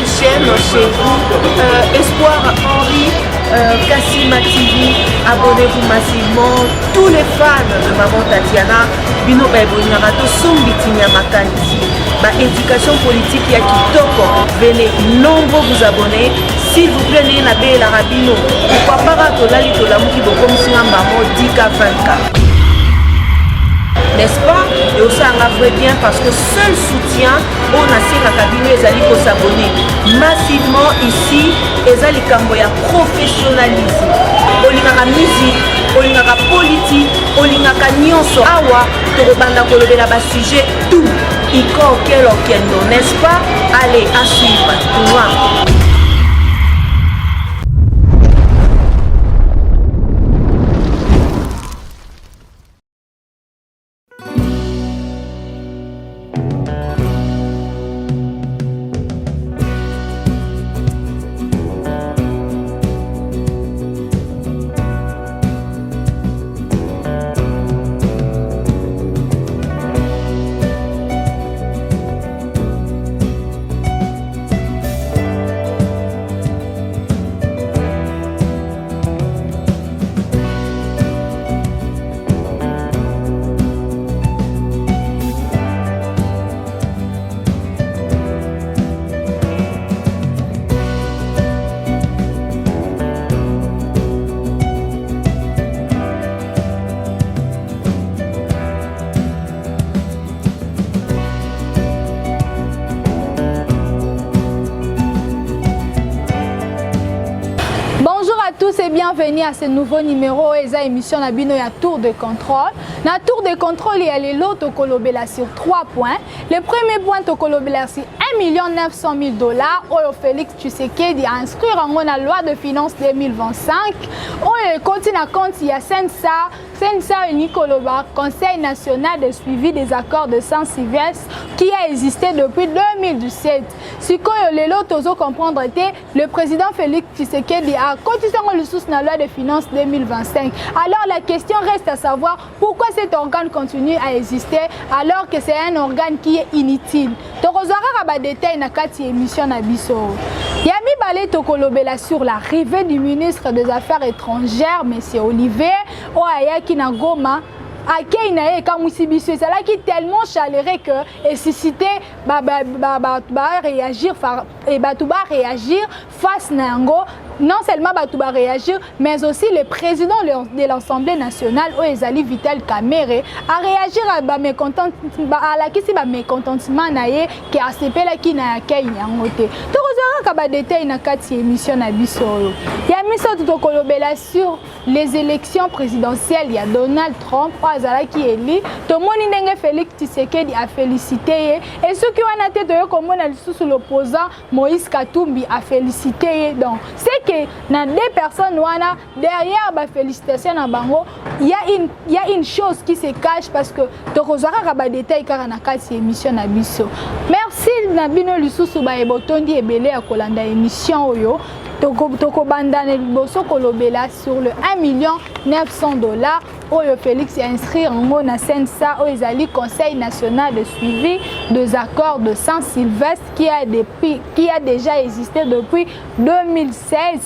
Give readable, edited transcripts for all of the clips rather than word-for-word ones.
chaîne chez vous. Espoir Henri, Kassima TV, abonnez-vous massivement. Tous les fans de Maman Tatiana, Bino Baibonarato, Sombitinia Makanisi, éducation politique ya Kitoko. Venez nombreux vous abonner. S'il vous plaît, n'ayez la belle Arabino. Pourquoi pas Tolali Tolamuki Bokom Singambamo, Dika Vanka. N'est-ce pas? Et aussi un vrai bien parce que seul soutien, on a ces cabinets, les alliés pour s'abonner massivement ici, les alliés camboya professionnalisme. Olingaka musique, olingaka politique, olingaka nyonso awa, torobanda kolobe la bas sujet tout. Iko quel okendo, n'est-ce pas? Allez, à suivre. Wow. Et bienvenue à ce nouveau numéro et émission na bino ya tour de contrôle. Na tour de contrôle il y a les lots tokolobela sur 3 points. Le premier point tokolobela sur 1 900 000 $. Oyo Félix Tshisekedi a inscrit en la loi de finances 2025. Oyo continue à compte il y a Sensa Nikoloba, Conseil national de suivi des accords de Saint-Sylvestre qui a existé depuis 2017. Si les lots tozo comprendre le président Félix Tshisekedi a continué le sous la loi de finances 2025. Alors la question reste à savoir pourquoi cet organe continue à exister alors que c'est un organe qui est inutile. Torozara ba détail na kati émission na biso. Yami balé tokolobela sur l'arrivée du ministre des Affaires étrangères monsieur Olivier Oayaki na Goma. Akei na eka musibiso ezala qui tellement chaleureux que et suscité réagir et réagir face nango. Non seulement Batouba réagir, mais aussi le président de l'Assemblée nationale, Oezali Vital Kamerhe, a réagi à la mécontentement naie qui a CP la qui n'a qu'à y angoter. Tout le monde a des détails dans cette émission na biso. Il y a mis ça tout kolobela sur les élections présidentielles. Il y a Donald Trump, Oezala qui est élu. Tout le monde n'a Félix Tshisekedi a félicité et ceux qui ont été de comme on a sous l'opposant Moïse Katumbi a félicité. Donc c'est que dans deux personnes derrière la félicitation à Bango, il y a une chose qui se cache parce que Tokozara ba détail car na kati émission na biso. Merci Nabino Lisusu ba ebotondi ebele ya kolanda émission oyo. Toko bandane boso kolobela sur le 1 900 000 $. Oyo Félix a inscrit en mot na Sensa Oezali Conseil national de suivi des accords de Saint-Sylvestre qui a déjà existé depuis 2016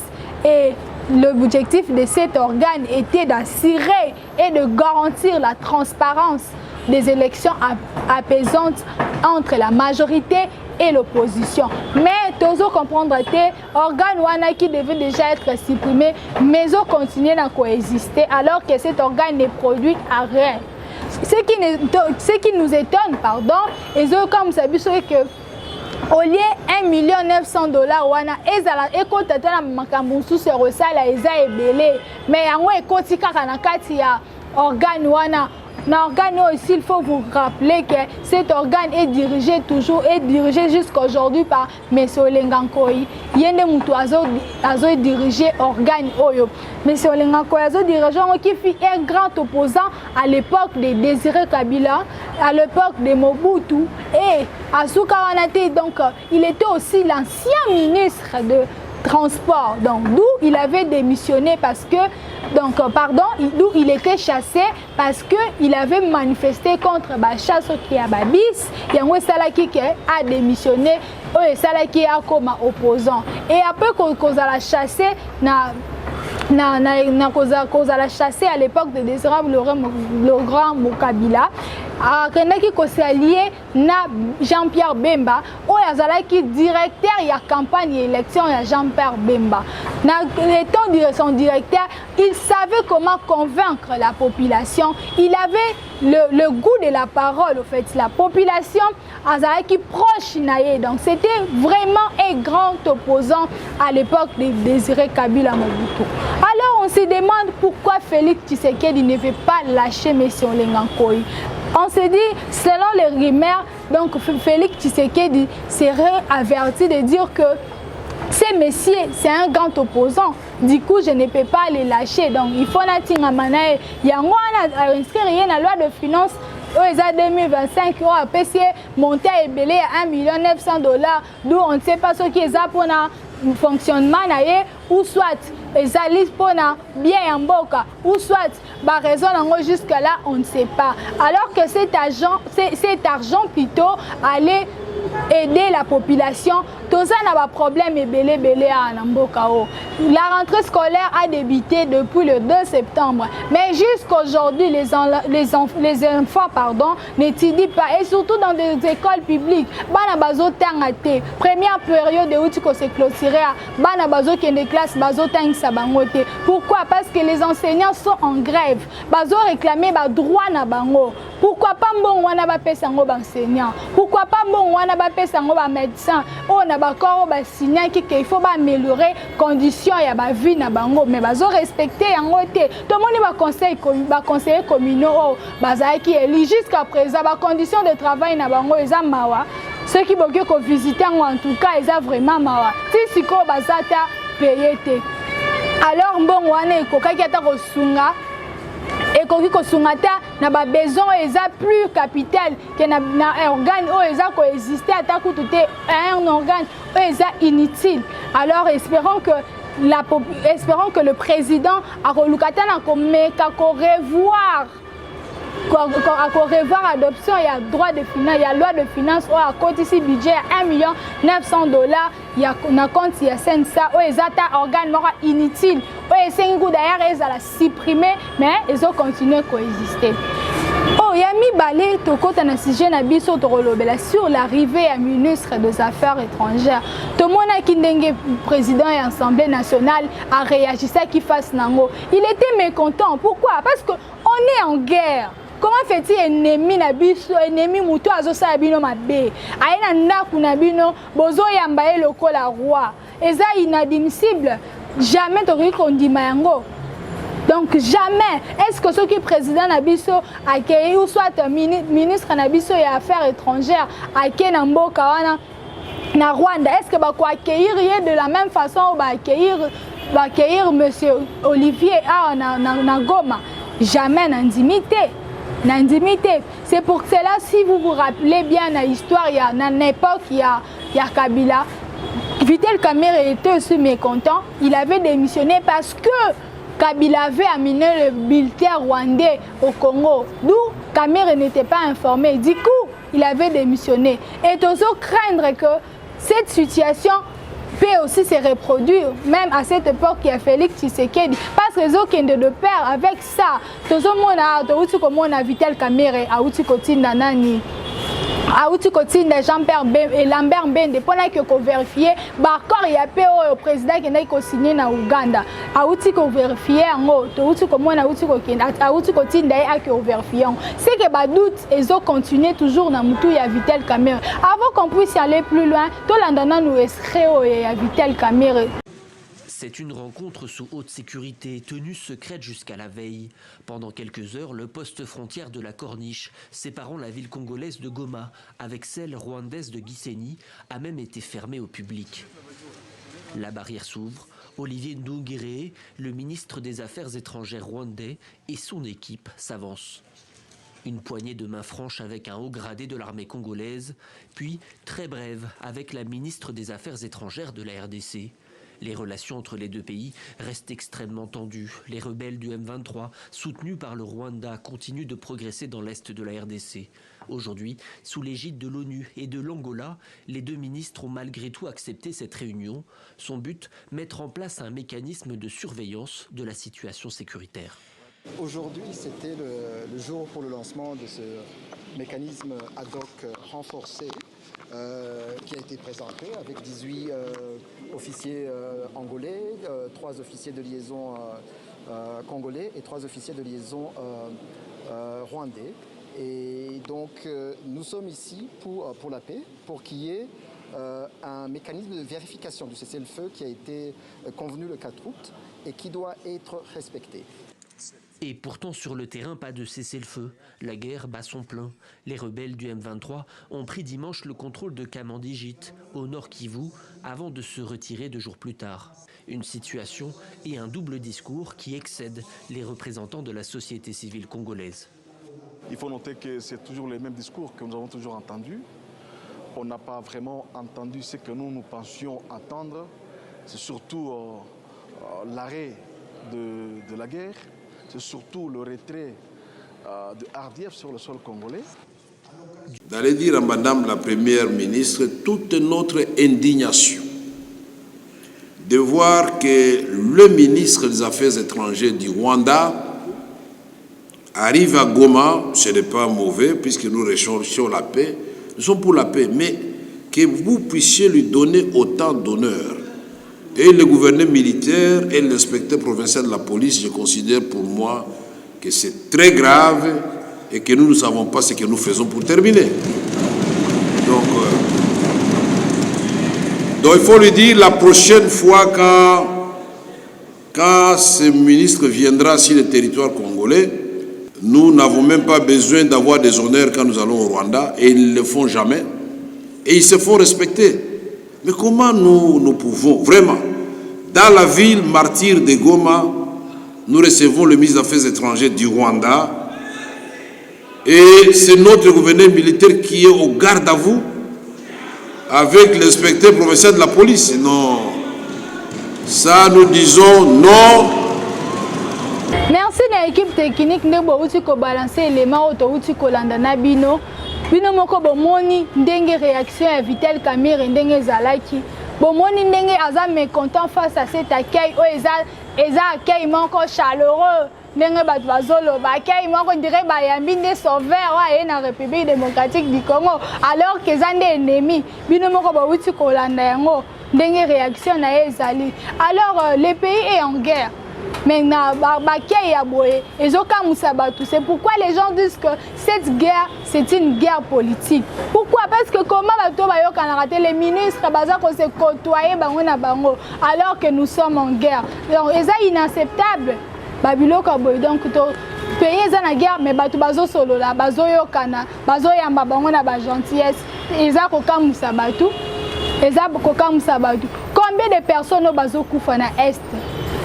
et l'objectif de cet organe était d'assurer et de garantir la transparence des élections apaisantes entre la majorité et l'opposition. Mais Tozo comprendre que organe wana qui devait déjà être supprimé, mais on continue à coexister alors que cet organe ne produit à rien. Ce qui nous étonne, pardon, et comme ça c'est que au lieu 1 900 000 $, wana ezala ekotata na makambo sous se resala eza ebele, mais yango ekoti kaka na kati ya organe wana. L'organe aussi, il faut vous rappeler que cet organe est dirigé jusqu'à aujourd'hui par M. Olengankoy. Yende Moutou a dirigé l'organe Oyo. M. Olengankoy a dirigé qui fut un grand opposant à l'époque de Désiré Kabila, à l'époque de Mobutu et à Soukawanate. Donc, il était aussi l'ancien ministre transport. Donc, d'où il avait démissionné parce que, d'où il était chassé parce qu'il avait manifesté contre la chasse qui a bis. Il y a un Salaki qui a démissionné, et Salaki a comme opposant. Et après qu'on a chassé, cause à la chasser à l'époque de Désirable le grand Mokabila qui s'est allié na Jean-Pierre Bemba ou qui directeur il y a campagne et élection il y a Jean-Pierre Bemba étant son directeur il savait comment convaincre la population il avait le goût de la parole au fait la population qui proche naïe donc c'était vraiment un grand opposant à l'époque de Désiré Kabila Mobutu. Alors on se demande pourquoi Félix Tshisekedi ne veut pas lâcher M. Olengankoy. On se dit, selon les rumeurs, donc Félix Tshisekedi serait averti de dire que ce monsieur, c'est un grand opposant. Du coup, je ne peux pas les lâcher. Donc il faut inscrire rien à la loi de finances. Aux 2025, on a payé monter et belé à 1 900 000 $, d'où on ne sait pas ce qui est pour le fonctionnement ou soit les alliés pour bien en boca ou soit par raison jusque là on ne sait pas. Alors que cet argent plutôt allait aider la population. Tout ça n'a pas de problème et belé à Nambokao. La rentrée scolaire a débuté depuis le 2 septembre. Mais jusqu'aujourd'hui, les enfants n'étudient pas. Et surtout dans des écoles publiques. Banabazo tangate. Première période de où tu se clôturer. Banabazo qui est des classes bazo tang sabangote. Pourquoi? Parce que les enseignants sont en grève. Bazo réclamer ba droit na bango. Pourquoi pas bon wana ba pesa ngo ba enseignant? Pourquoi pas bon wana ba pesa ngo ba médecin? On a bakoro ba signer qu'il faut ba améliorer conditions ya ba vie na bango mais bazo respecter yango te. Tout le monde ba conseiller communaux baza qui élit jusqu'à présent ba conditions de travail na bango eza mawa. Ceux qui veulent ko visiter en tout cas eza vraiment mawa. Si siko bazata payer te. Alors bon wana ekokaki ata ko sunga et qu'on n'a pas besoin plus capital que un organe ou exister à un organe inutile. Alors espérons que le président a revoir l'adoption, il y a droit de finance, il y a loi de finances, ou à côté ici budget 1 900 000 $, il y a un compte, il y a ça, ou les organes inutiles, ou les 5 coups d'ailleurs, ils ont supprimé, mais ils ont continué à coexister. Oh, il y a mis balai, tout côté na sujet na biso sur l'arrivée à ministre des Affaires étrangères. Tout le monde a qui président et Assemblée nationale a réagi ça qui fasse nango. Il était mécontent. Pourquoi? Parce que on est en guerre. Comment fait-il ennemi na biso ennemi muto azosa bino mabe? Aina ndaku na bino bozo yambaye lokola roi. Eza inadmissible. Jamais tori kondima yango. Donc jamais est-ce que ce qui est président Nabiso accueilli ou soit ministre Nabiso et affaires étrangères accueilli na mboka wana na Rwanda est-ce que ba ko accueillir de la même façon ou ba accueillir monsieur Olivier na Goma? Jamais n'intimité. C'est pour cela si vous vous rappelez bien l'histoire il y a une époque il y a Kabila Vital Kamerhe était aussi mécontent, il avait démissionné parce que Kabila avait amené le militaire rwandais au Congo, d'où Kamerhe n'était pas informé. Du coup, il avait démissionné. Et toujours craindre que cette situation peut aussi se reproduire, même à cette époque, il y a Félix Tshisekedi. Parce que les autres qui de pair avec ça, tout le monde a Vital Kamerhe, a Outikotinda Nani. Aouti Kotinda Jean-Pierre et Lambert Bende pour que vérifier d'accord il y a au président qui n'a signé na Uganda Aouti ko vérifier ngo Aouti comment Aouti Kotinda a que vérifier c'est que ba doute ils ont continué toujours na mutu ya Vital Kamerhe avant qu'on puisse aller plus loin tout l'andana nous escreo ya Vital Kamerhe. C'est une rencontre sous haute sécurité, tenue secrète jusqu'à la veille. Pendant quelques heures, le poste frontière de la Corniche, séparant la ville congolaise de Goma avec celle rwandaise de Gisenyi, a même été fermé au public. La barrière s'ouvre. Olivier Nduhungirehe, le ministre des Affaires étrangères rwandais, et son équipe s'avancent. Une poignée de main franche avec un haut gradé de l'armée congolaise, puis très brève avec la ministre des Affaires étrangères de la RDC. Les relations entre les deux pays restent extrêmement tendues. Les rebelles du M23, soutenus par le Rwanda, continuent de progresser dans l'est de la RDC. Aujourd'hui, sous l'égide de l'ONU et de l'Angola, les deux ministres ont malgré tout accepté cette réunion. Son but, mettre en place un mécanisme de surveillance de la situation sécuritaire. Aujourd'hui, c'était le jour pour le lancement de ce mécanisme ad hoc renforcé qui a été présenté avec 18 officiers angolais, 3 officiers de liaison congolais et 3 officiers de liaison rwandais. Et donc nous sommes ici pour la paix, pour qu'il y ait un mécanisme de vérification du cessez-le-feu qui a été convenu le 4 août et qui doit être respecté. Et pourtant, sur le terrain, pas de cessez-le-feu. La guerre bat son plein. Les rebelles du M23 ont pris dimanche le contrôle de Kamandi-Jit, au nord Kivu, avant de se retirer 2 jours plus tard. Une situation et un double discours qui excèdent les représentants de la société civile congolaise. Il faut noter que c'est toujours les mêmes discours que nous avons toujours entendus. On n'a pas vraiment entendu ce que nous pensions attendre. C'est surtout l'arrêt de la guerre. C'est surtout le retrait de RDF sur le sol congolais. D'aller dire à Madame la Première ministre toute notre indignation de voir que le ministre des Affaires étrangères du Rwanda arrive à Goma, ce n'est pas mauvais puisque nous recherchons la paix, nous sommes pour la paix, mais que vous puissiez lui donner autant d'honneur. Et le gouverneur militaire et l'inspecteur provincial de la police, je considère pour moi que c'est très grave et que nous ne savons pas ce que nous faisons pour terminer. Donc il faut lui dire la prochaine fois quand ce ministre viendra sur le territoire congolais, nous n'avons même pas besoin d'avoir des honneurs quand nous allons au Rwanda et ils ne le font jamais et ils se font respecter. Mais comment nous pouvons vraiment, dans la ville martyre de Goma, nous recevons le ministre des Affaires étrangères du Rwanda et c'est notre gouverneur militaire qui est au garde à vous avec l'inspecteur provincial de la police. Non, ça nous disons non. Merci à l'équipe technique de Bouti ko balancer éléments autouti ko landana bino. Bino moko bomoni ndenge réaction à Vital Kamerhe ndenge zalaki. Bomoni ndenge aza mécontent face à cet accueil o eza accueil moko chaleureux. Ndenge batu bazolo ba accueil moko dirait ba yambi nde sauveur wa na République démocratique du Congo alors que zande ennemi. Bino moko bouti ko landa yango ndenge réaction na ezali. Alors le pays est en guerre. Maintenant, c'est pourquoi les gens disent que cette guerre, c'est une guerre politique. Pourquoi? Parce que comment les ministres se côtoyer alors que nous sommes en guerre. Donc, c'est inacceptable. Donc, pays est en guerre, mais bato bazo solo la bazo yokana, bazo yamba bango na ba gentillesse. Eza kokamusa batu. Combien de personnes bazo kufa na est?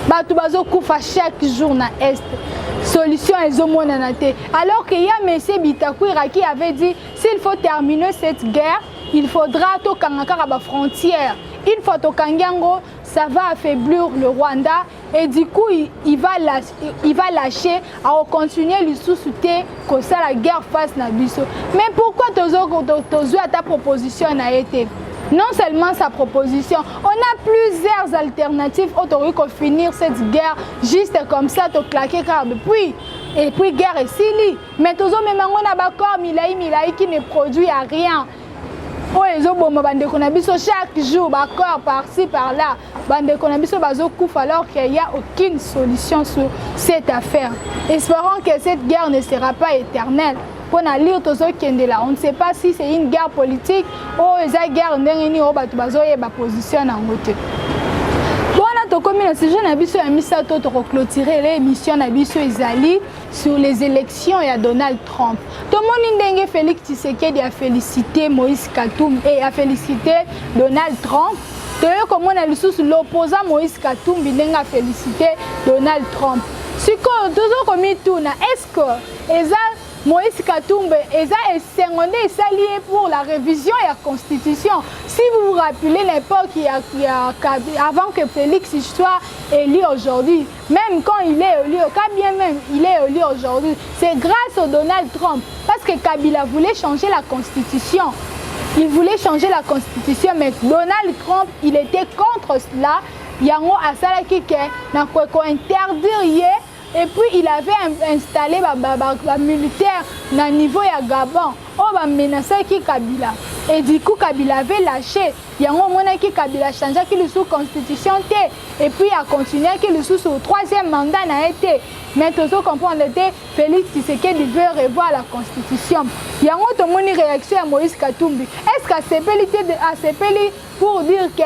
Bato bazo kufa chaque jour na est. Solution ezomonana te. Alors qu'il y a M. Bitakwira qui avait dit s'il faut terminer cette guerre, il faudra to kangaka ba frontière. Une fois to kangango, ça va affaiblir le Rwanda et du coup il va lâcher à continuer le sous-souté que ça la guerre face na biso. Mais pourquoi tozo ta proposition n'a été? Non seulement sa proposition, on a plusieurs alternatives autour pour finir cette guerre juste comme ça, te claquer car et puis guerre est sili. Mais tous même on a d'accord Milaï qui ne produit à rien. Oh les autres bon bande konabiso chaque jour d'accord par-ci par-là bande konabiso bazo kouf alors qu'il n'y a aucune solution sur cette affaire. Espérons que cette guerre ne sera pas éternelle. On ne sait pas si c'est une guerre politique ou une guerre position en côté. Comme le sujet n'a clôturer l'émission sur les élections et à Donald Trump. Tout le monde Félix Tshisekedi a félicité Moïse Katumbi et a félicité Donald Trump. Comme on a l'opposant Moïse Katumbi a félicité Donald Trump. Ce que toujours comme est-ce que Moïse Katumbi eza esengondé esali pour la révision de la constitution. Si vous vous rappelez l'époque avant que Félix soit élu aujourd'hui, même quand il est élu, quand bien même il est élu aujourd'hui, c'est grâce au Donald Trump. Parce que Kabila voulait changer la constitution. Il voulait changer la constitution, mais Donald Trump, il était contre cela. Yango asalaki ke na ko interdire. Et puis il avait installé les militaires à niveau de Gabon. On va menacer Kabila. Et du coup, Kabila avait lâché. Il y a un moment qui Kabila a changé qu'il sous constitution. Et puis il a continué qu'il sous son troisième mandat n'a été. Mais tout ce qu'on comprend était Félix Tshisekedi veut revoir la constitution. Il y a une réaction à Moïse Katumbi. Est-ce qu'à CPLI pour dire que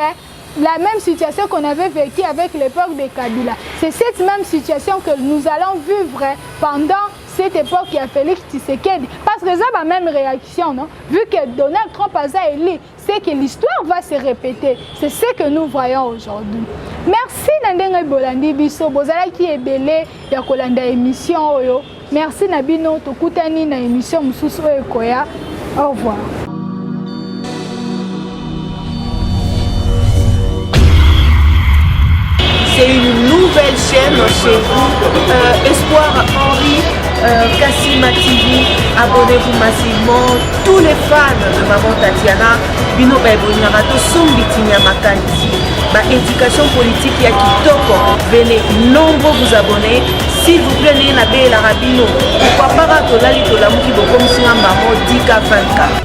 la même situation qu'on avait vécue avec l'époque de Kabila. C'est cette même situation que nous allons vivre pendant cette époque qui a Félix Tshisekedi. Parce que ça va même réaction, non? Vu que Donald Trump a élu, c'est que l'histoire va se répéter. C'est ce que nous voyons aujourd'hui. Merci Nandenge Bolandi Biso, Bozala qui est belé, ya kolanda émission oyo. Merci Nabino, tokutani na émission Mususu Ekoya. Au revoir. C'est une nouvelle chaîne chez vous, Espoir Henri, Kassima TV, abonnez-vous massivement, tous les fans de Maman Tatiana, Bino Baibonarato, Sombitinia Makanti, éducation politique ya Kitoko, venez nombreux vous abonner, s'il vous plaît, n'ayez la Rabino, pourquoi pas Tolali Tolamuki Bokom Singamamo, Dika 24.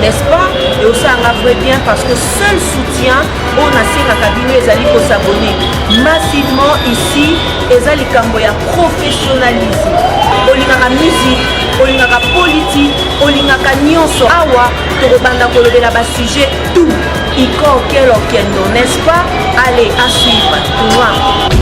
N'est-ce pas? Et aussi un vrai bien parce que seul soutien, on a ces Kabino et Zali pour s'abonner massivement ici, et Zali Kamboya professionnalisme. Olingaka musique, olingaka politique, olingaka nyonso awa, torobanda kolobela ba sujet tout. Iko quel okendo, n'est-ce pas? Allez, à suivre.